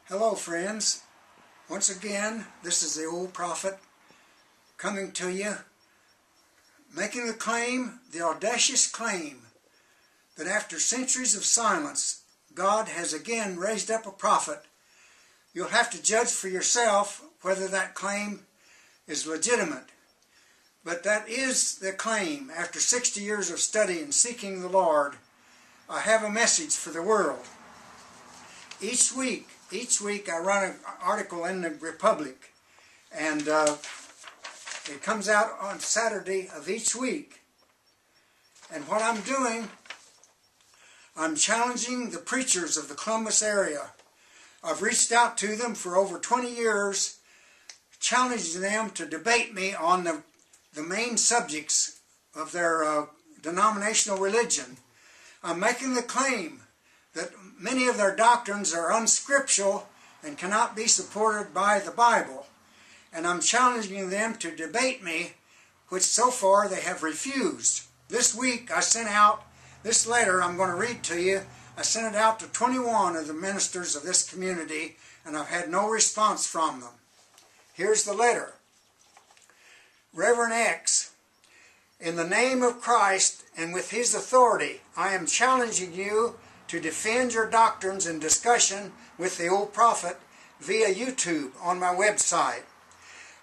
Hello friends, once again this is the old prophet coming to you, making the claim, the audacious claim, that after centuries of silence God has again raised up a prophet. You'll have to judge for yourself whether that claim is legitimate, but that is the claim. After 60 years of study and seeking the Lord, I have a message for the world. Each week I run an article in the Republic, and it comes out on Saturday of each week. And what I'm doing, I'm challenging the preachers of the Columbus area. I've reached out to them for over 20 years, challenging them to debate me on the main subjects of their denominational religion. I'm making the claim that many of their doctrines are unscriptural and cannot be supported by the Bible. And I'm challenging them to debate me, which so far they have refused. This week I sent out this letter I'm going to read to you. I sent it out to 21 of the ministers of this community, and I've had no response from them. Here's the letter. Reverend X, in the name of Christ and with His authority, I am challenging you to defend your doctrines in discussion with the old prophet via YouTube on my website.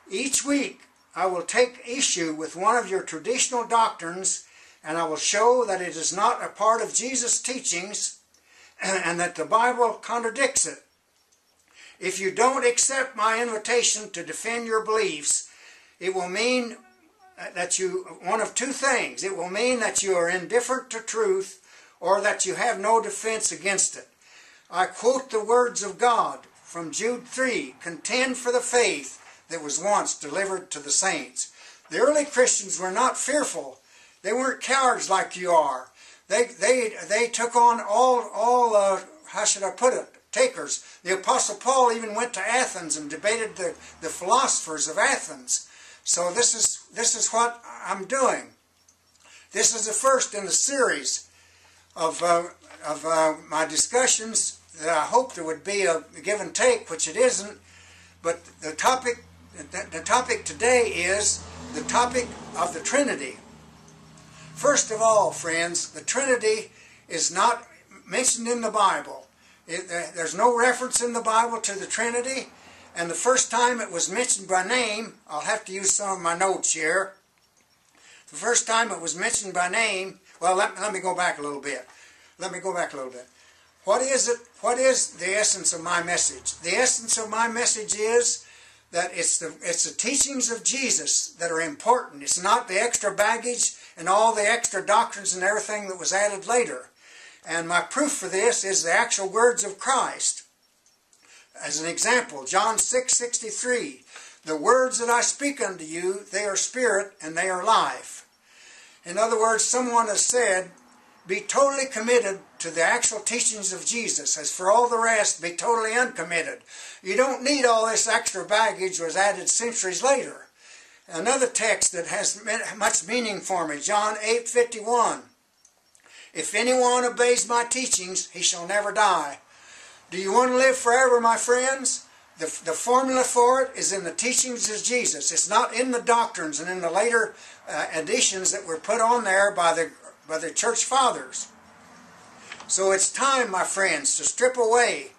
Each week I will take issue with one of your traditional doctrines, and I will show that it is not a part of Jesus' teachings and that the Bible contradicts it. If you don't accept my invitation to defend your beliefs, it will mean that one of two things. It will mean that you are indifferent to truth, or that you have no defense against it. I quote the words of God from Jude 3, contend for the faith that was once delivered to the saints. The early Christians were not fearful. They weren't cowards like you are. They took on all how should I put it, takers. The Apostle Paul even went to Athens and debated the philosophers of Athens. So this is what I'm doing. This is the first in the series of my discussions that I hoped there would be a give and take, which it isn't. But the topic today is the topic of the Trinity. First of all, friends, the Trinity is not mentioned in the Bible. There's no reference in the Bible to the Trinity, and the first time it was mentioned by name, I'll have to use some of my notes here. The first time it was mentioned by name, well, let me go back a little bit. What is it? What is the essence of my message? The essence of my message is that it's the teachings of Jesus that are important. It's not the extra baggage and all the extra doctrines and everything that was added later. And my proof for this is the actual words of Christ. As an example, John 6:63, the words that I speak unto you, they are spirit and they are life. In other words, someone has said, be totally committed to the actual teachings of Jesus. As for all the rest, be totally uncommitted. You don't need all this extra baggage was added centuries later. Another text that has much meaning for me, John 8:51. If anyone obeys my teachings, he shall never die. Do you want to live forever, my friends? The formula for it is in the teachings of Jesus. It's not in the doctrines and in the later additions that were put on there by the church fathers. So it's time, my friends, to strip away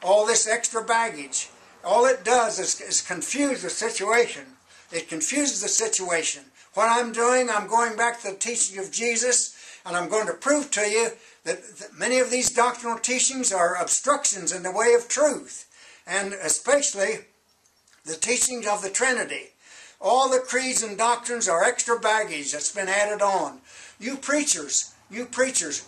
all this extra baggage. All it does is confuse the situation. It confuses the situation. What I'm doing, I'm going back to the teaching of Jesus, and I'm going to prove to you that many of these doctrinal teachings are obstructions in the way of truth, and especially the teachings of the Trinity. All the creeds and doctrines are extra baggage that's been added on. You preachers,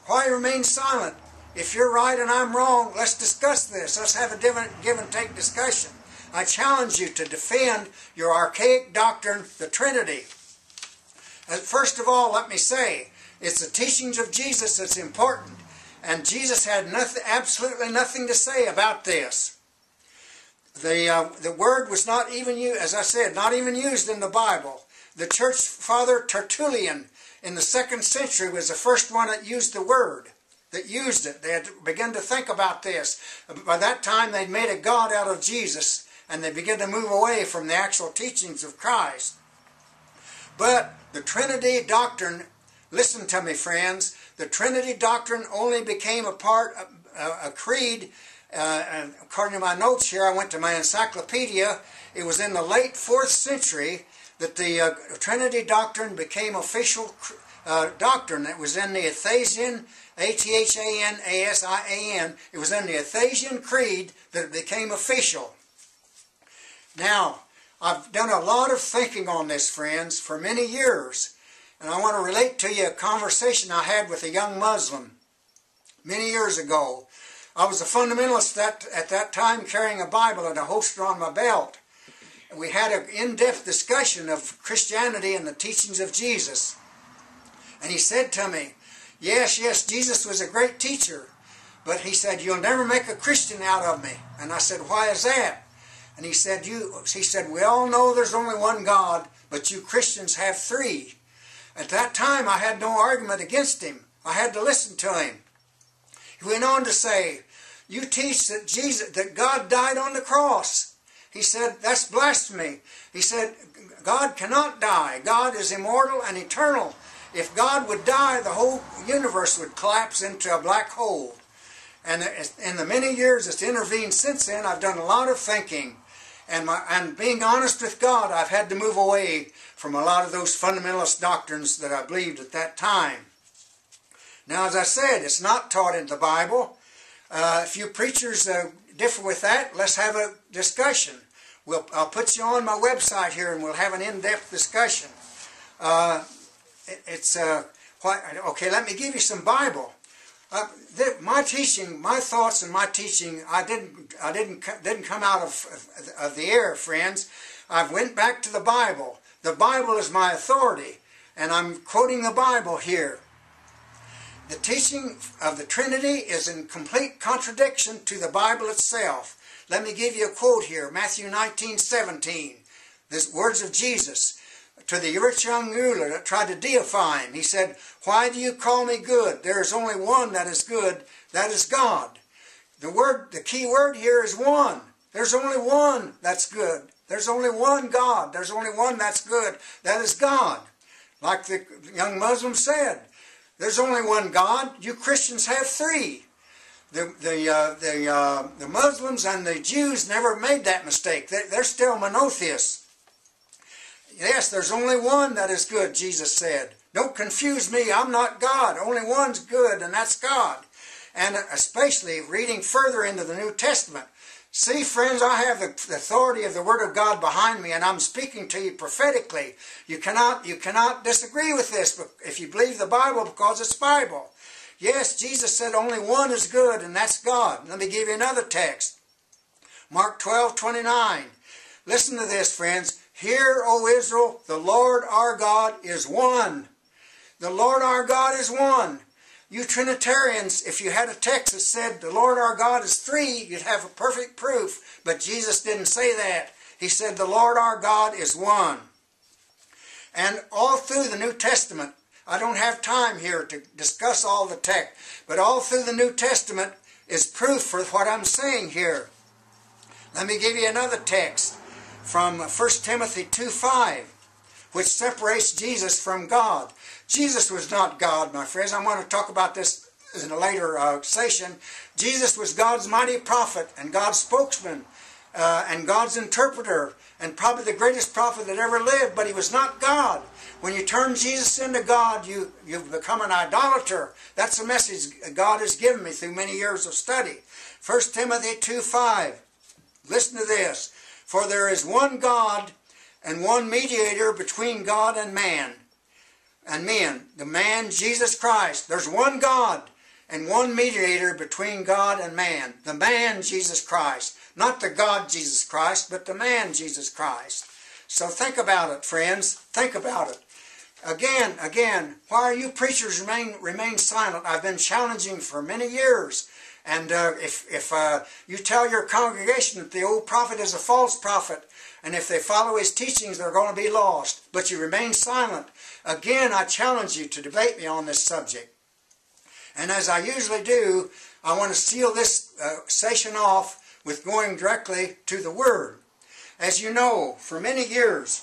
why remain silent? If you're right and I'm wrong, let's discuss this. Let's have a give and take discussion. I challenge you to defend your archaic doctrine, the Trinity. First of all, let me say, it's the teachings of Jesus that's important. And Jesus had absolutely nothing to say about this. The word was not even used, as I said, not even used in the Bible. The church father Tertullian in the 2nd century was the first one that used the word. that used it. They had begun to think about this. By that time, they'd made a god out of Jesus, and they began to move away from the actual teachings of Christ. But the Trinity doctrine, listen to me, friends, the Trinity doctrine only became a part of a creed. According to my notes here, I went to my encyclopedia. It was in the late 4th century that the Trinity doctrine became official doctrine. It was in the Athanasian, A-T-H-A-N-A-S-I-A-N. It was in the Athanasian Creed that it became official. Now, I've done a lot of thinking on this, friends, for many years. And I want to relate to you a conversation I had with a young Muslim many years ago. I was a fundamentalist at that time, carrying a Bible and a holster on my belt. And we had an in-depth discussion of Christianity and the teachings of Jesus. And he said to me, yes, Jesus was a great teacher. But he said, you'll never make a Christian out of me. And I said, why is that? And he said, we all know there's only one God, but you Christians have three. At that time, I had no argument against him. I had to listen to him. He went on to say, you teach that God died on the cross. He said, that's blasphemy. He said, God cannot die. God is immortal and eternal. If God would die, the whole universe would collapse into a black hole. And in the many years that's intervened since then, I've done a lot of thinking. And being honest with God, I've had to move away from a lot of those fundamentalist doctrines that I believed at that time. Now, as I said, it's not taught in the Bible. If you preachers differ with that, let's have a discussion. I'll put you on my website here and we'll have an in-depth discussion. Okay, let me give you some Bible. My teaching, my thoughts and my teaching, didn't come out of the air, friends. I went back to the Bible. The Bible is my authority, and I'm quoting the Bible here. The teaching of the Trinity is in complete contradiction to the Bible itself. Let me give you a quote here, Matthew 19:17. The words of Jesus to the rich young ruler that tried to deify him. He said, why do you call me good? There is only one that is good, that is God. The key word here is one. There's only one that's good. There's only one God. There's only one that's good, that is God. Like the young Muslim said, there's only one God. You Christians have three. The Muslims and the Jews never made that mistake. They're still monotheists. Yes, there's only one that is good, Jesus said. Don't confuse me. I'm not God. Only one's good, and that's God. And especially reading further into the New Testament. See, friends, I have the authority of the Word of God behind me, and I'm speaking to you prophetically. You cannot disagree with this if you believe the Bible, because it's Bible. Yes, Jesus said only one is good, and that's God. Let me give you another text. Mark 12:29. Listen to this, friends. Hear, O Israel, the Lord our God is one. The Lord our God is one. You Trinitarians, if you had a text that said the Lord our God is three, you'd have a perfect proof. But Jesus didn't say that. He said the Lord our God is one. And all through the New Testament, I don't have time here to discuss all the text, but all through the New Testament is proof for what I'm saying here. Let me give you another text from 1 Timothy 2:5, which separates Jesus from God. Jesus was not God, my friends. I'm going to talk about this in a later session. Jesus was God's mighty prophet and God's spokesman and God's interpreter and probably the greatest prophet that ever lived, but he was not God. When you turn Jesus into God, you've become an idolater. That's the message God has given me through many years of study. 1 Timothy 2:5. Listen to this. For there is one God and one mediator between God and man. And men, the man Jesus Christ. There's one God and one mediator between God and man. The man Jesus Christ. Not the God Jesus Christ, but the man Jesus Christ. So think about it, friends. Think about it. Again, why are you preachers remain silent? I've been challenging for many years. And if you tell your congregation that the old prophet is a false prophet, and if they follow his teachings, they're going to be lost, but you remain silent, again, I challenge you to debate me on this subject. And as I usually do, I want to seal this session off with going directly to the Word. As you know, for many years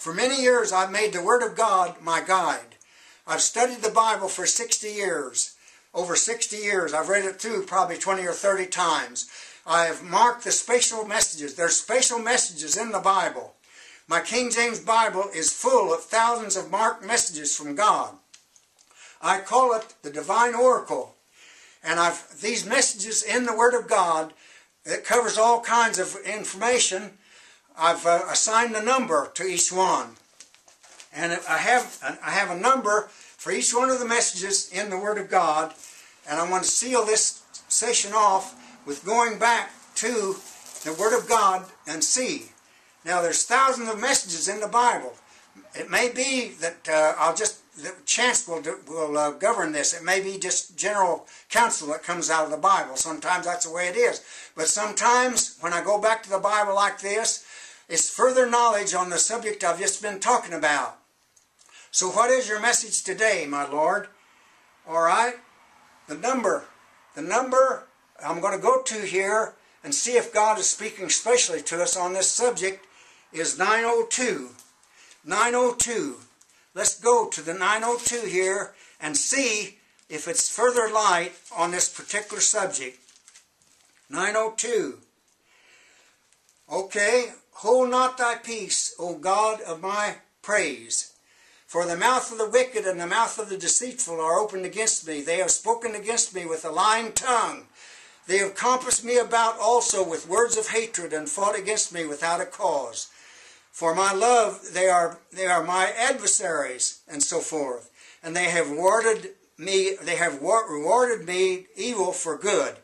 I've made the Word of God my guide. I've studied the Bible for 60 years. Over 60 years. I've read it through probably 20 or 30 times. I have marked the special messages. There's special messages in the Bible. My King James Bible is full of thousands of marked messages from God. I call it the Divine Oracle. And these messages in the Word of God, it covers all kinds of information. I've assigned a number to each one. And I have a number for each one of the messages in the Word of God. And I want to seal this session off with going back to the Word of God and see. Now there's thousands of messages in the Bible. It may be that the chance will govern this. It may be just general counsel that comes out of the Bible. Sometimes that's the way it is. But sometimes when I go back to the Bible like this, it's further knowledge on the subject I've just been talking about. So what is your message today, my Lord? All right, the number I'm going to go to here and see if God is speaking specially to us on this subject is 902. 902. Let's go to the 902 here and see if it's further light on this particular subject. 902. Okay. Hold not thy peace, O God of my praise. For the mouth of the wicked and the mouth of the deceitful are opened against me. They have spoken against me with a lying tongue. They have compassed me about also with words of hatred and fought against me without a cause. For my love, they are my adversaries, and so forth. And they have rewarded me evil for good.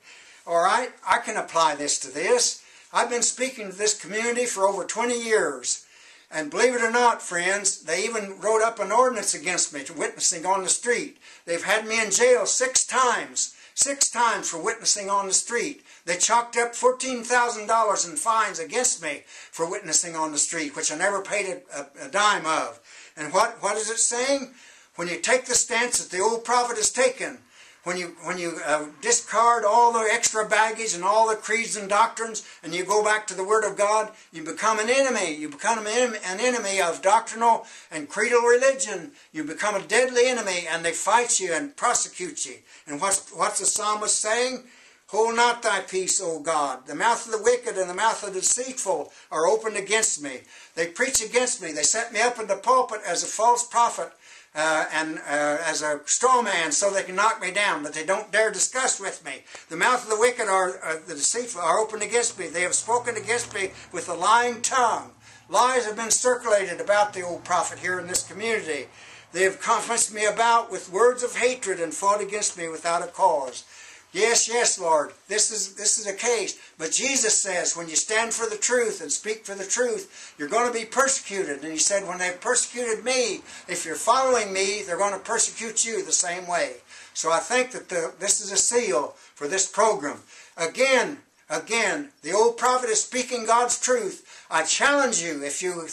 All right, I can apply this to this. I've been speaking to this community for over 20 years. And believe it or not, friends, they even wrote up an ordinance against me for witnessing on the street. They've had me in jail 6 times. 6 times for witnessing on the street. They chalked up $14,000 in fines against me for witnessing on the street, which I never paid a dime of. And what is it saying? When you take the stance that the old prophet has taken, when you discard all the extra baggage and all the creeds and doctrines, and you go back to the Word of God, you become an enemy. You become an enemy of doctrinal and creedal religion. You become a deadly enemy, and they fight you and prosecute you. And what's the psalmist saying? Hold not thy peace, O God. The mouth of the wicked and the mouth of the deceitful are opened against me. They preach against me. They set me up in the pulpit as a false prophet and as a straw man so they can knock me down, but they don't dare discuss with me. The mouth of the wicked the deceitful are opened against me. They have spoken against me with a lying tongue. Lies have been circulated about the old prophet here in this community. They have compassed me about with words of hatred and fought against me without a cause. Yes, yes, Lord, this is a case. But Jesus says when you stand for the truth and speak for the truth, you're going to be persecuted. And He said when they've persecuted me, if you're following me, they're going to persecute you the same way. So I think that this is a seal for this program. Again, the old prophet is speaking God's truth. I challenge you, if you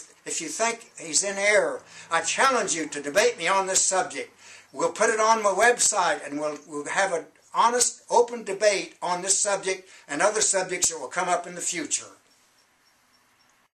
think he's in error, I challenge you to debate me on this subject. We'll put it on my website and we'll have an honest, open debate on this subject and other subjects that will come up in the future.